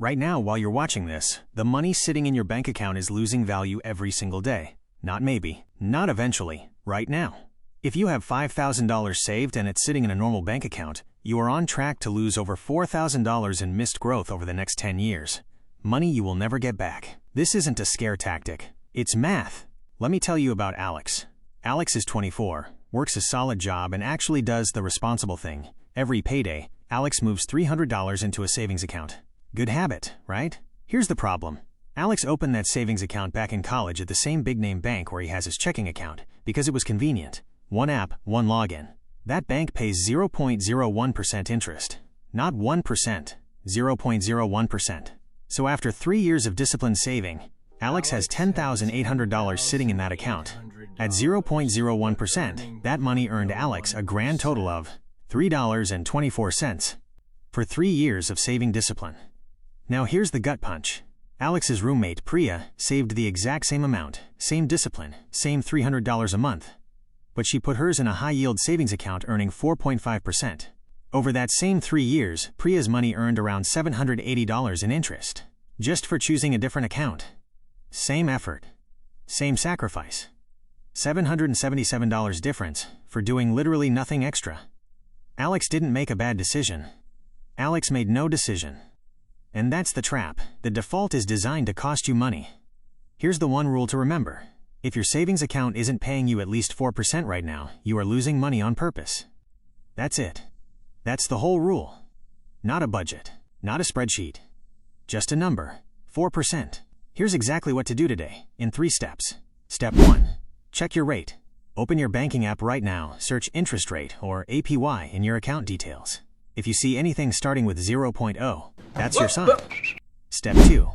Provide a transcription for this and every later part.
Right now, while you're watching this, the money sitting in your bank account is losing value every single day. Not maybe, not eventually, right now. If you have $5,000 saved and it's sitting in a normal bank account, you are on track to lose over $4,000 in missed growth over the next 10 years. Money you will never get back. This isn't a scare tactic. It's math. Let me tell you about Alex. Alex is 24, works a solid job, and actually does the responsible thing. Every payday, Alex moves $300 into a savings account. Good habit, right? Here's the problem. Alex opened that savings account back in college at the same big-name bank where he has his checking account, because it was convenient. One app, one login. That bank pays 0.01% interest. Not 1%, 0.01%. So after 3 years of disciplined saving, Alex has $10,800 sitting in that account. At 0.01%, that money earned Alex a grand total of $3.24 for 3 years of saving discipline. Now here's the gut punch. Alex's roommate, Priya, saved the exact same amount, same discipline, same $300 a month. But she put hers in a high-yield savings account earning 4.5%. Over that same 3 years, Priya's money earned around $780 in interest, just for choosing a different account. Same effort, same sacrifice. $777 difference for doing literally nothing extra. Alex didn't make a bad decision. Alex made no decision. And that's the trap. The default is designed to cost you money. Here's the one rule to remember. If your savings account isn't paying you at least 4% right now, you are losing money on purpose. That's it. That's the whole rule. Not a budget, not a spreadsheet. Just a number, 4%. Here's exactly what to do today, in 3 steps. Step 1. Check your rate. Open your banking app right now, search interest rate or APY in your account details. If you see anything starting with 0.0, that's your sign. Step 2.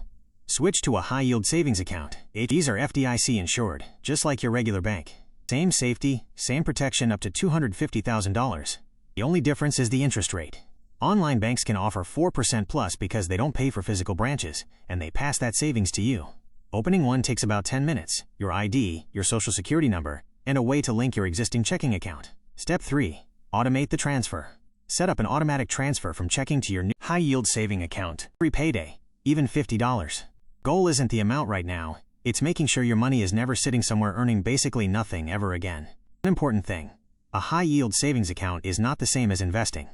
Switch to a high-yield savings account. These are FDIC insured, just like your regular bank. Same safety, same protection up to $250,000. The only difference is the interest rate. Online banks can offer 4% plus because they don't pay for physical branches, and they pass that savings to you. Opening one takes about 10 minutes, your ID, your social security number, and a way to link your existing checking account. Step 3. Automate the transfer. Set up an automatic transfer from checking to your new high-yield saving account. Every payday, even $50. Goal isn't the amount right now, it's making sure your money is never sitting somewhere earning basically nothing ever again. One important thing. A high-yield savings account is not the same as investing.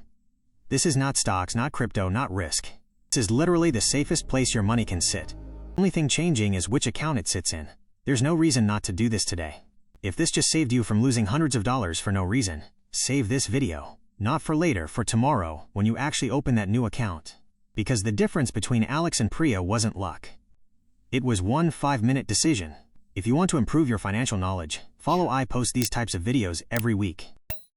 This is not stocks, not crypto, not risk. This is literally the safest place your money can sit. The only thing changing is which account it sits in. There's no reason not to do this today. If this just saved you from losing hundreds of dollars for no reason, save this video. Not for later, for tomorrow, when you actually open that new account. Because the difference between Alex and Priya wasn't luck. It was one 5-minute decision. If you want to improve your financial knowledge, follow. I post these types of videos every week.